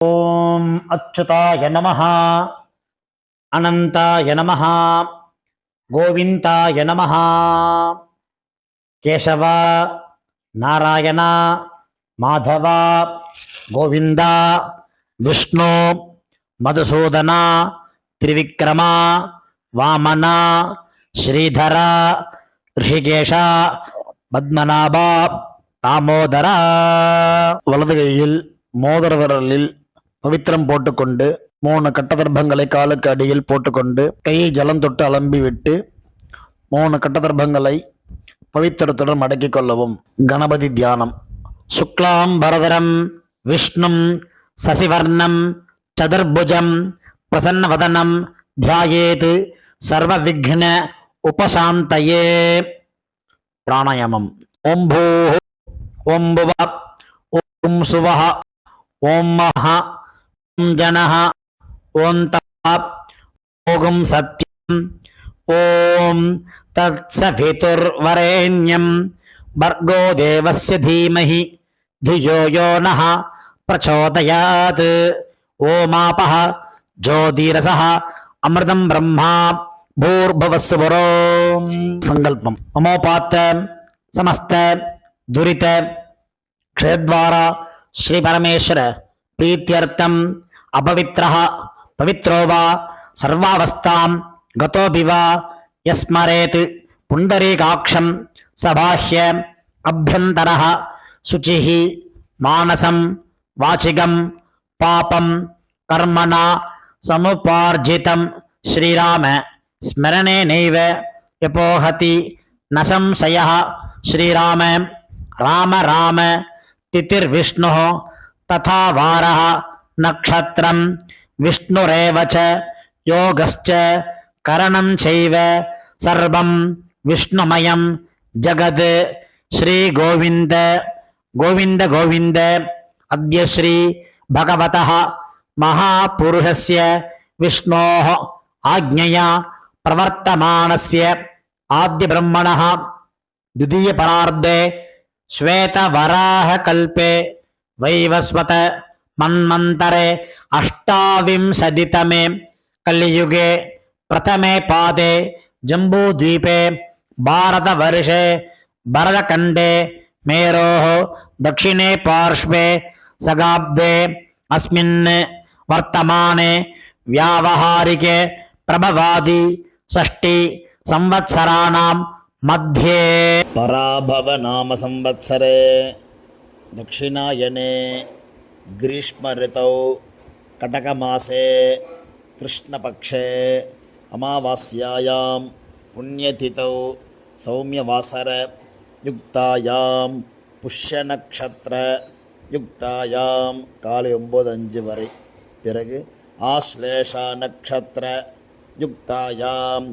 ஓம் அச்சுதாய நமஹ, அனந்தாய நமஹ, கோவிந்தாய நமஹ. கேசவ, நாராயண, மாதவ, கோவிந்தா, விஷ்ணு, மதுசூதன, திரிவிக்ரம, வாமன, ஸ்ரீதர, ரிஷிகேஷ, பத்மநாப, தாமோதர. வலது கையில் மோதிர விரலில் பவித்திரம் போட்டுக்கொண்டு 3 கட்டதர்பங்களை காலுக்கு அடியில் போட்டுக்கொண்டு கையை ஜலம் தொட்டு அலம்பி விட்டு 3 கட்டதர்பங்களை பவித்திரத்துடன் மடக்கிக் கொள்ளவும். கணபதி தியானம். சுக்லாம் பரதரம் விஷ்ணும் சசிவர்ணம் சதுர்புஜம் பிரசன்னவதனம் தியாயேத் சர்வ விக்ன உபசாந்தயே. பிராணாயாமம். ஓம் பூ, ஓம் புவ, ஓம் சுவஹ, ஓம் மஹ, ஓம் ஜனஹ, ஓம் தப, ஓம் சத்யம், ஓம் தத்சவிதுர்வரேண்யம் பர்கோ தேவஸ்ய தீமஹி धियो यो नः प्रचोदयात्. ओमापः ज्योतिरसः अमृतं ब्रह्मा भूर्भुवस्सुवरो. संकल्पम. अमोपात समस्त दुरित क्षेत्रद्वारा श्री परमेश्वर प्रीत्यर्थम अपवित्रः पवित्रो वा सर्वावस्थां गतोऽपि वा यस्मरेत् पुण्डरीकाक्षं सबाह्य अभ्यन्तरः शुचिः मानसं वाचिकं पापं कर्मणा समुपार्जितं श्रीराम स्मरणेनैव यपोहति न संशयः. श्रीराम राम राम तिथिर्विष्णुः तथा वारः नक्षत्रं विष्णुरेव च योगश्च करणं चैव सर्वं विष्णुमयं जगत्. श्री गोविंद गोविंद गोविंद. अद्य श्री भगवतः महापुरुषस्य विष्णोः आज्ञया प्रवर्तमानस्य आद्य ब्रह्मणः द्वितीय परार्धे श्वेतवराहकल्पे वैवस्वत मन्वन्तरे अष्टाविंशतितमे कलियुगे प्रथमे पादे जम्बूद्वीपे भारतवर्षे भरतखण्डे मेरोः दक्षिणे पार्श्वे सगाब्दे अस्मिन् वर्तमाने व्यावहारिके प्रभवादि षष्टि संवत्सराणां मध्ये पराभव नाम संवत्सरे दक्षिणायने ग्रीष्म ऋतौ कटकमासे कृष्णपक्षे अमावास्यायां पुण्यतिथौ सौम्यवासर युक्तायां पुष्यनक्षत्र युक्तायां काले 9:05 வரை. பிறகு ஆஸ்லேஷா நட்சத்திர யுக்தாயாம்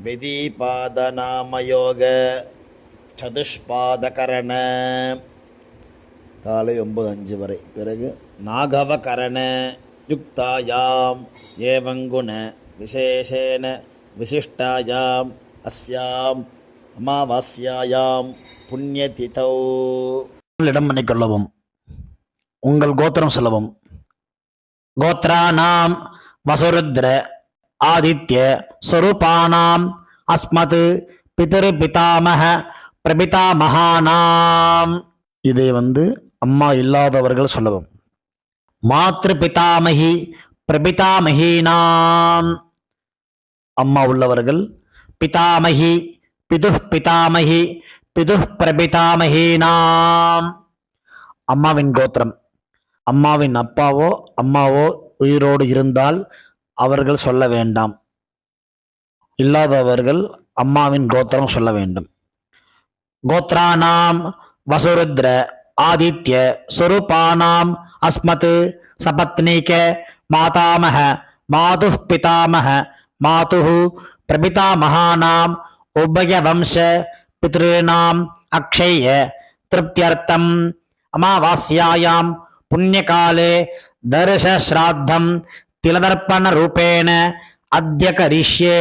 விதிபாதநாமயோக சதுஷ்பாதகரண காலை 9:05 வரை. பிறகு நாகவகரண யுக்தாயாம் ஏவங்குண விசேஷேன விசிஷ்டாயாம் அஸ்யாம் அமாவாஸ்யாயாம் புண்ணியதிதௌ. இடம் பண்ணிக்கொள்ளவும். உங்கள் கோத்திரம் சொல்லவும். கோத்ரானாம் வசுருத்ர ஆதித்ய ஸ்வரூபானாம் அஸ்மத் பிதர் பிதாமக பிரபிதாமகானாம். இதை அம்மா இல்லாதவர்கள் சொல்லவும். மாத்ரு பிதாமகி பிரபிதாமகீனாம். அம்மா உள்ளவர்கள் பிதாமகி பிதுஹ் பிதாமகி பிதுஹ் பிரபிதாமகீனாம். அம்மாவின் கோத்திரம். அம்மாவின் அப்பாவோ அம்மாவோ உயிரோடு இருந்தால் அவர்கள் சொல்ல வேண்டாம். இல்லாதவர்கள் அம்மாவின் கோத்திரம் சொல்ல வேண்டும். கோத்ரானாம் வசுருத்ர ஆதித்ய ஸ்வரூபானாம் அஸ்மத் சபத்னீக மாதாமக மாதுஹ் பிதாமக மாதுஹு பிரபிதாமகானாம் உபயவம்ச பித்ருணாம் அக்ஷய திருப்தியர்த்தம் அமாவாஸ்யாயாம் புண்ணியகாலே தர்ஷ ஸ்ராத்தம் திலதர்ப்பண ரூபேண அத்ய கரிஷ்யே.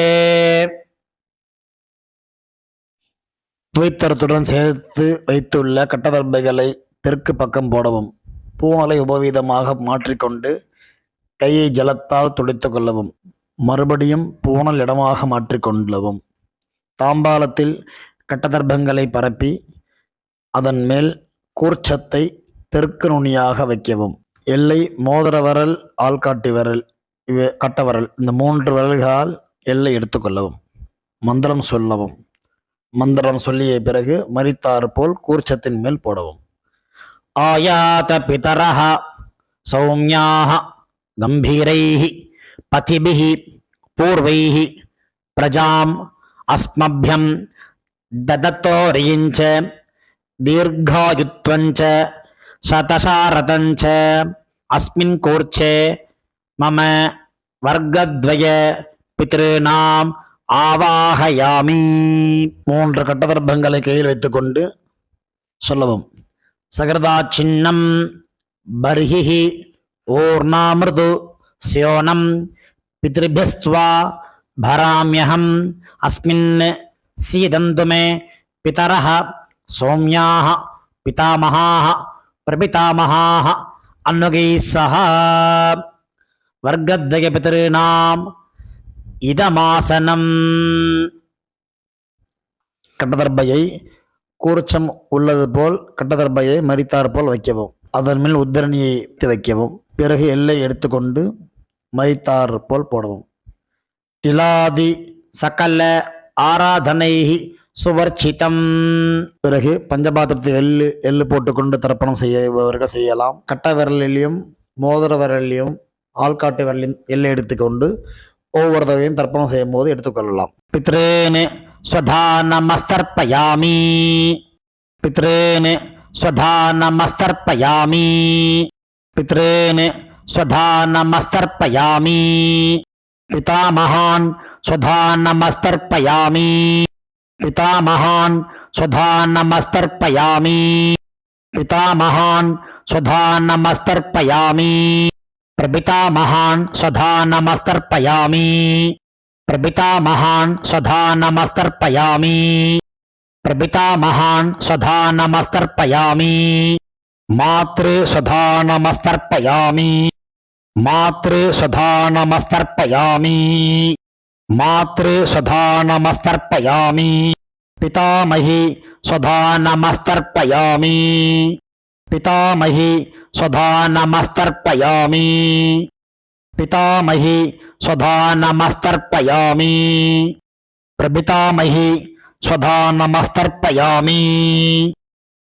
பவித்திரத்துடன் சேர்த்து வைத்துள்ள கட்டதர்பைகளை தெற்கு பக்கம் போடவும். பூணலை உபவீதமாக மாற்றிக்கொண்டு கையை ஜலத்தால் துடைத்து கொள்ளவும். மறுபடியும் பூணல் இடமாக மாற்றிக்கொள்ளவும். தாம்பாலத்தில் கட்டதர்ப்பங்களை பரப்பி அதன் மேல் கூர்ச்சத்தை தெற்கு நுனியாக வைக்கவும். எல்லை மோதிர விரல், ஆள்காட்டி விரல், கட்டவரல், இந்த 3 விரல்களால் எல்லை எடுத்துக்கொள்ளவும். மந்திரம் சொல்லவும். மந்திரம் சொல்லிய பிறகு மரித்தாறு போல் கூர்ச்சத்தின் மேல் போடவும். ஆயாத பிதரஹ சௌம்யாஹ கம்பீரைஹி பதிபிஹி பூர்வைஹி பிரஜாம் அஸ்மப்யம் ததத்தோரியிஞ்ச தீர்காயுத்வஞ்ச சதசாரதஞ்ச அஸ்மின் கூர்ச்சே மம வர்க்கத்வய பித்ருநாம் ஆவாஹயாமி. 3 கட்டதர்ப்பங்களை கையில் வைத்துக்கொண்டு சொல்லவும். சகிருதா சின்னம் பர்ஹிஹி ஓர்ணாமிருது ஸ்யோனம் பித்ருபியஸ்த்வா பராம்யஹம் அஸ்மின் சீதந்து மே பிதரஹ சௌம்யாஹ பிதாமஹாஹ பிரபிதாமஹாஹ அன்னுகைः சஹ வர்க்கத்வய பித்ருநாம் இதமாசனம். கட்டதர்ப்பையை கூர்ச்சம் உள்ளது போல் கட்டதர்ப்பையை மரித்தார் போல் வைக்கவும். அதன் மேல் உத்தரணியை வைக்கவும். பிறகு எல்லை எடுத்துக்கொண்டு மரித்தார் போல் போடவும். திலாதி சகல ஆராதனை சுவர்ச்சிதம். பிறகு பஞ்சபாத்திரத்தை எள்ளு போட்டுக்கொண்டு தர்ப்பணம் செய்யவர்கள் செய்யலாம். கட்ட விரலிலையும் மோதிர விரலிலையும் ஆள்காட்டு விரலின் எல்லை எடுத்துக்கொண்டு ஒவ்வொரு தடவையும் தர்ப்பணம் செய்யும் போது எடுத்துக்கொள்ளலாம். பித்ரேனு ஸ்வதானமஸ்தர்ப்பயாமி. பித்ரேனு ஸ்வதானமஸ்தர்ப்பயாமி. பித்ரேனு ஸ்வதானமஸ்தர்ப்பயாமி. பிதாமகான் ஸ்வதானமஸ்தர்ப்பயாமி. பிதாமகான் ஸ்வதானமஸ்தர்ப்பயாமி. பிதாமகான் ஸ்வதானமஸ்தர்ப்பயாமி. பிரபிதாமகான் ஸ்வதானமஸ்தர்ப்பயாமி. பிரபிதாமகான் ஸ்வதானமஸ்தர்ப்பயாமி. பிரபிதாமகான் ஸ்வதானமஸ்தர்ப்பயாமி. மாத்ரு ஸ்வதானமஸ்தர்ப்பயாமி. மாத்ரு ஸ்வதானமஸ்தர்ப்பயாமி. மாத்ரு ஸ்வதானமஸ்தர்ப்பயாமி. பிதாமஹி ஸ்வதானமஸ்தர்ப்பயாமி. பிதாமஹி ஸ்வதானமஸ்தர்ப்பயாமி. பிதாமஹி ஸ்வதானமஸ்தர்ப்பயாமி. பிரபிதாமஹி ஸ்வதானமஸ்தர்ப்பயாமி.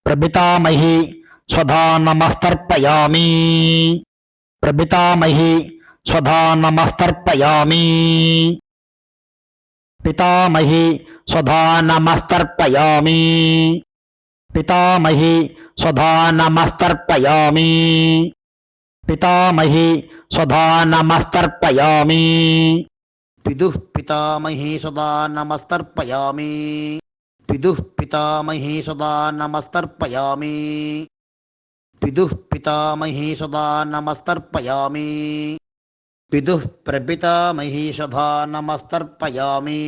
பிரபிதாமஹி ஸ்வதானமஸ்தர்ப்பயாமி. பிரபிதாமஹி ஸ்வதானமஸ்தர்ப்பயாமி. பிதாமஹி ஸ்வதானமஸ்தர்ப்பயாமி. பிதாமஹி ஸ்வதானமஸ்தர்ப்பயாமி. பிதாமஹி ஸ்வதானமஸ்தர்ப்பயாமி. பிதுः பிதாமஹி ஸ்வதானமஸ்தர்ப்பயாமி. பிதுः பிதாமஹி ஸ்வதானமஸ்தர்ப்பயாமி. பிதுः பிதாமஹி ஸ்வதானமஸ்தர்ப்பயாமி. பிதுः பிரபிதாமஹி ஸ்வதானமஸ்தர்ப்பயாமி.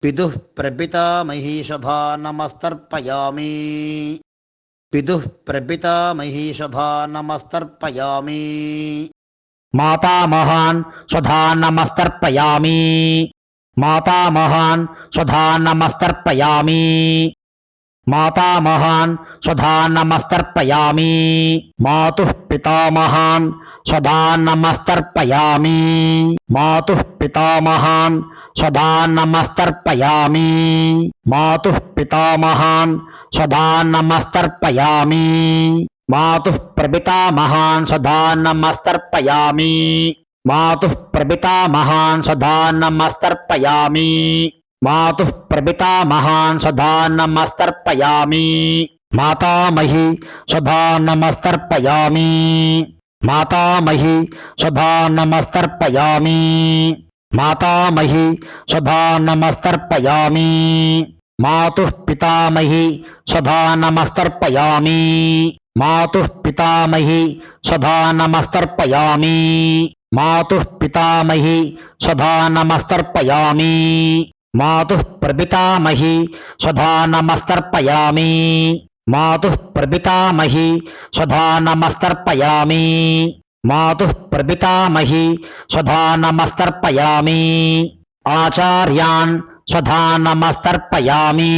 பிதுः பிரபிதாமஹி ஸ்வதானமஸ்தர்ப்பயாமி. பிதுः பிரபிதாமஹி ஸ்வதானமஸ்தர்ப்பயாமி. மாதாமகான் ஸ்வதானமஸ்தர்ப்பயாமி. மாதாமகான் ஸ்வதானமஸ்தர்ப்பயாமி. மாதாமகான் ஸ்வதானமஸ்தர்ப்பயாமி. மாதுः பிதாமகான் ஸ்வதானமஸ்தர்ப்பயாமி. மாதுः பிதாமகான் ஸ்வதானமஸ்தர்ப்பயாமி. மாதுः பிதாமகான் ஸ்வதானமஸ்தர்ப்பயாமி. மாதுः பிரபிதாமகான் ஸ்வதானமஸ்தர்ப்பயாமி. மாதுः பிரபிதாமகான் ஸ்வதானமஸ்தர்ப்பயாமி. மாதுः பிரபிதாமகான் ஸ்வதானமஸ்தர்ப்பயாமி. மாதாமஹி ஸ்வதானமஸ்தர்ப்பயாமி. மாதாமஹி ஸ்வதானமஸ்தர்ப்பயாமி. மாதாமஹி ஸ்வதானமஸ்தர்ப்பயாமி. மாதுः பிதாமஹி ஸ்வதானமஸ்தர்ப்பயாமி. மாதுः பிதாமஹி ஸ்வதானமஸ்தர்ப்பயாமி. மாதுः பிதாமஹி मातुः प्रपितामही स्वधा नमस्तर्पयामि मातुः प्रपितामही स्वधा नमस्तर्पयामि आचार्यान् स्वधा नमस्तर्पयामि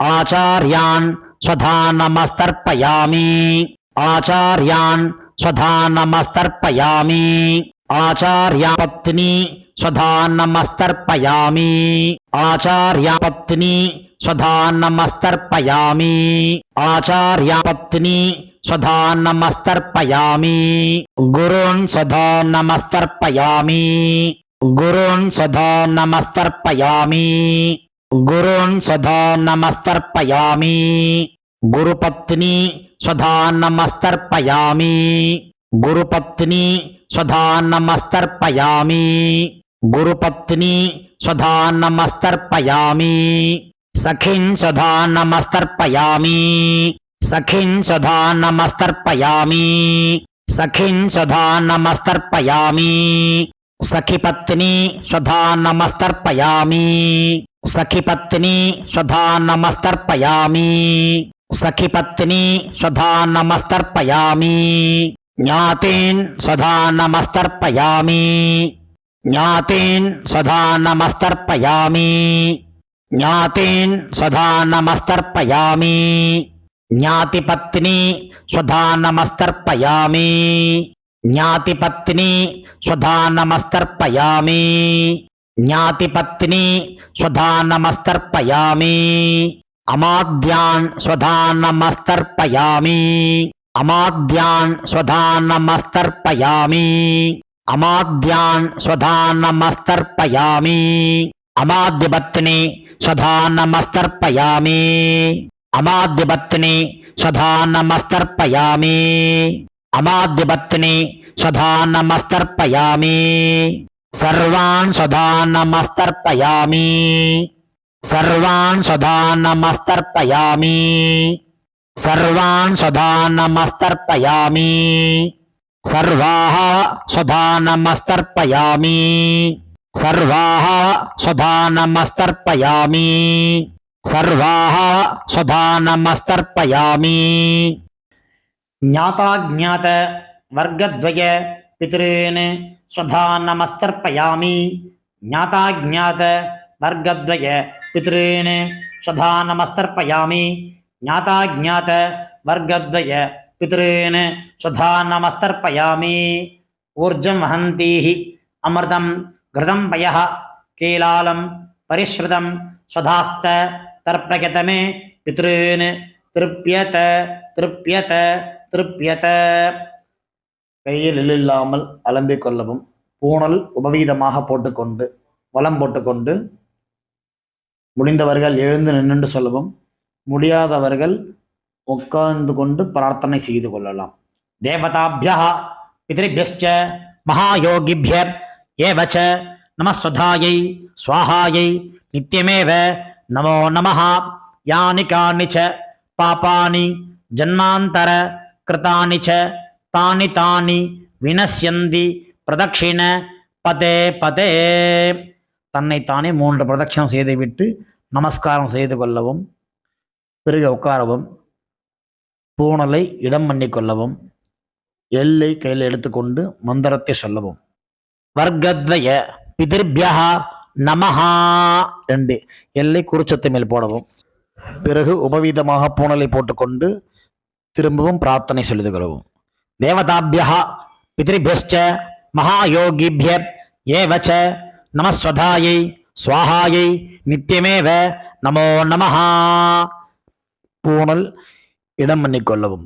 आचार्यान् स्वधा नमस्तर्पयामि आचार्यान् स्वधा नमस्तर्पयामि आचार्या पत्नी स्वधा नमस्तर्पयामि आचार्या पत्नी स्वधा नमस्तर्पयामि आचार्या पत्नी स्वधा नमस्तर्पयामि गुरून् स्वधा नमस्तर्पयामि गुरून् स्वधा नमस्तर्पयामि गुरून् स्वधा नमस्तर्पयामि गुरुपत्नी स्वधा नमस्तर्पयामि गुरुपत्नी स्वधा नमस्तर्पयामि गुरुपत्नी स्वधा नमस्तर्पयामि सखीन् स्वधा नमस्तर्पयामि सखीन् स्वधा नमस्तर्पयामि सखीन् स्वधा नमस्तर्पयामि सखीपत्नी स्वधा नमस्तर्पयामि सखीपत्नी स्वधा नमस्तर्पयामि सखीपत्नी स्वधा नमस्तर्पयामि ज्ञातीन् स्वधा नमस्तर्पयामि ज्ञातीन् स्वधा नमस्तर्पयामि ज्ञातीन् स्वधा नमस्तर्पयामि ज्ञातिपत्नी स्वधा नमस्तर्पयामि ज्ञातिपत्नी स्वधा नमस्तर्पयामि ज्ञातिपत्नी स्वधा नमस्तर्पयामि अमाद्यान् स्वधा नमस्तर्पयामि अमाद्यान् स्वधा नमस्तर्पयामि अमाद्यान् स्वधा नमस्तर्पयामि अमाद्यपत्नी स्वधा नमस्तर्पयामि अमाद्यपत्नी स्वधा नमस्तर्पयामि अमाद्यपत्नी स्वधा नमस्तर्पयामि सर्वान् स्वधा नमस्तर्पयामि सर्वान् स्वधा नमस्तर्पयामि सर्वान् स्वधा नमस्तर्पयामि सर्वाः स्वधा नमस्तर्पयामि सर्वाः स्वधा नमस्तर्पयामि सर्वाः स्वधा नमस्तर्पयामि ज्ञाताज्ञात वर्गद्वय पितॄन् स्वधा नमस्तर्पयामि ज्ञाताज्ञात वर्गद्वय पितॄन् स्वधा नमस्तर्पयामि ज्ञाताज्ञात वर्गद्वय पितॄन् स्वधा नमस्तर्पयामि ऊर्जं वहन्तीः अमृतं घृतं पयः कीलालं परिश्रुतं स्वधास्त तर्पयत मे पितॄन् திருப்பியத திருப்பியத திருப்பியத கையில் இல்லாமல் அலம்பிக் கொள்ளவும் பூணல் உபவீதமாக போட்டுக்கொண்டு வலம் போட்டுக்கொண்டு முடிந்தவர்கள் எழுந்து நின்று சொல்லவும் முடியாதவர்கள் உட்கார்ந்து கொண்டு பிரார்த்தனை செய்து கொள்ளலாம் தேவதாபியः பித்ருभ्यश्च மகாயோகிभ्य ஏவ ச நமஸ்வதாயை ஸ்வாஹாயை நித்யமேவ நமோ நமः யானி கானி ச பாபானி ஜன்மாந்தர கிருதானி ச தானி தானி வினஸ்யந்தி பிரதட்சிண பதே பதே தன்னைத்தானே 3 பிரதட்சணம் செய்துவிட்டு நமஸ்காரம் செய்து கொள்ளவும் பிறகு உட்காரவும் பூணலை இடம் பண்ணிக்கொள்ளவும் எல்லை கையில் எடுத்துக்கொண்டு மந்திரத்தை சொல்லவும் வர்க்கத்வய பிதிர்பியா நமஹா 2 எல்லை குறிச்சத்தை மேல் போடவும் பிறகு உபவீதமாக பூணலை போட்டுக்கொண்டு திரும்பவும் பிரார்த்தனை சொல்லிது கொள்ளவும் தேவதாபியா பித்ருभ्यश्च மகாயோகிभ्य ஏவ ச நமஸ்வதாயை ஸ்வாஹாயை நித்யமேவ நமோ நமஹ பூணல் இடம் பண்ணிக்கொள்ளவும்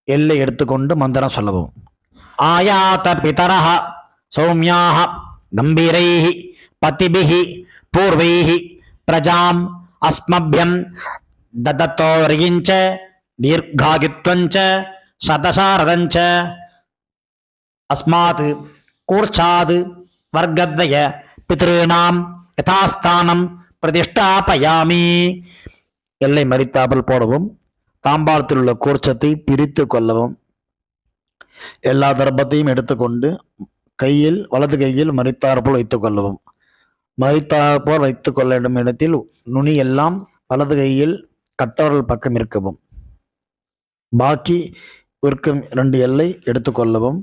எல்லை எடுத்துக்கொண்டு மந்திரம் சொல்லவும் ஆயாத பிதரஹ சௌமியாஹ கம்பீரைஹ பதிபிஹ பூர்வைஹ பிரஜாம் அஸ்மப்யம் ததத்தோரிஞ்ச தீர்காகித்வஞ்ச சதசாரதஞ்ச அஸ்மாத் கூர்ச்சாத் வர்க்கத்வய பித்ருணாம் யதாஸ்தானம் பிரதிஷ்டாபயாமி எல்லை மறித்தாமல் போடவும் தாம்பாளத்தில் உள்ள கூர்ச்சத்தை பிரித்து கொள்ளவும் எல்லா தர்ப்பத்தையும் எடுத்துக்கொண்டு கையில் வலது கையில் மறித்தாற்போல் வைத்துக் கொள்ளவும் மறித்தாற்போல் வைத்துக் கொள்ள வேண்டும் இடத்தில் நுனி எல்லாம் வலது கையில் கட்டவரல் பக்கம் இருக்கவும் பாக்கி இருக்கும் 2 எல்லை எடுத்துக்கொள்ளவும்.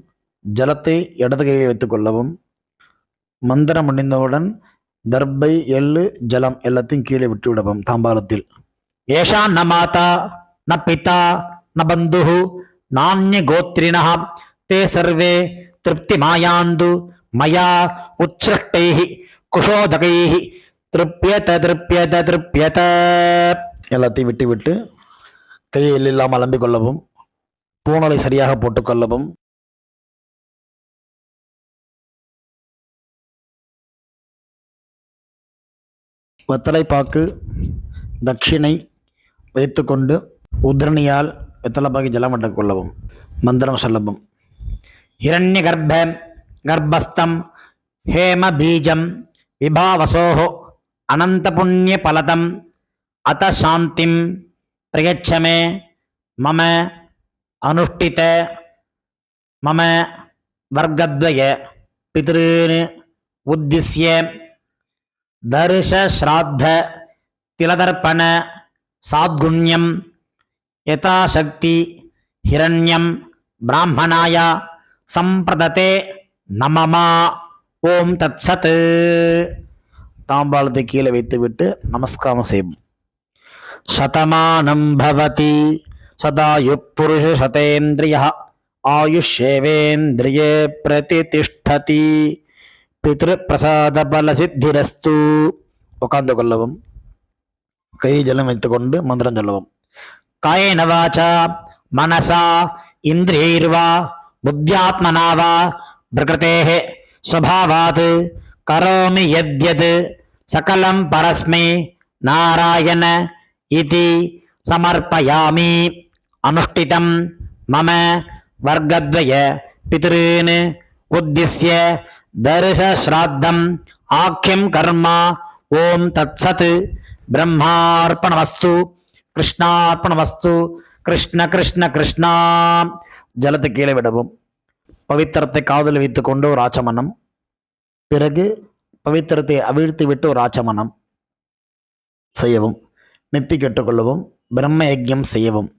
ஜலத்தை இடது கையில் வைத்துக்கொள்ளவும். மந்திரம் முடிந்தவுடன் தர்பை, எள்ளு, ஜலம் எல்லாத்தையும் கீழே விட்டு விடவும் தாம்பாளத்தில். ஏஷா ந மாதா ந பிதா ந பந்து நானிய கோத்ரிண தே சர்வே திருப்தி மாயாந்து மயா உச்சிருஷ்டை குஷோதகை திருப்பியத திருப்பியத திருப்பியத. எல்லாத்தையும் விட்டு விட்டு கையை இல்லாமல் அலம்பிக் கொள்ளவும். பூணலை சரியாக போட்டுக்கொள்ளவும். வெத்தலைப்பாக்கு தட்சிணை வைத்துக்கொண்டு உத்ரணியால் வெத்தலைப்பாக்கி ஜலம் விட்டுக் கொள்ளவும். மந்திரம் சொல்லவும். ஹிரண்ய கர்ப்ப கர்ப்பஸ்தம் ஹேம பீஜம் விபாவசோஹோ அனந்த புண்ணிய பலதம் அத சாந்திம் பிரயச்சமே மம அனுஷ்டித மம வர்க்கத்வய பித்ருன் உத்திஸ்ய தர்ஷ ஸ்ராத்த திலதர்ப்பண சாத்குண்யம் யதாசக்தி ஹிரண்யம் பிராமணாய சம்பிரததே நமமா. ஓம் தத்சத். தாம்பாளத்தை கீழே வைத்துவிட்டு நமஸ்காரம் செய்வோம். சதமானம் பவதி சதாயு புருஷ சதேந்திரிய ஆயுஷேவேந்திரியே பிரதிதிஷ்டதி பித்ரு பிரசாத பல சித்திரஸ்து. உட்கார்ந்து கொள்ளவும். கை ஜலம் வைத்துக்கொண்டு மந்திரம் சொல்லவும். காயேன வாசா மனசா இந்திரியைர்வா புத்தியாத்மனா வா பிரகிருதேஹ ஸ்வபாவாத் கரோமி யத்யத் சகலம் பரஸ்மை நாராயண இதி சமர்ப்பயாமி. அனுஷ்டிதம் மம வர்க்கத்வய பித்ருன் உத்திஸ்ய தர்ஷ ஸ்ராத்தம் ஆக்கியம் கர்மா. ஓம் தத்சத். பிரம்மார்ப்பணமஸ்து. கிருஷ்ணார்ப்பணமஸ்து. கிருஷ்ண கிருஷ்ண கிருஷ்ணா. ஜலத்தை கீழே விடவும். பவித்திரத்தை காதில் வைத்துக் கொண்டு ஒரு ஆச்சமனம். பிறகு பவித்திரத்தை அவிழ்த்து விட்டு ஒரு ஆச்சமனம் செய்யவும். நெத்தி கெட்டுக்கொள்ளவும். பிரம்ம யஜ்யம் செய்யவும்.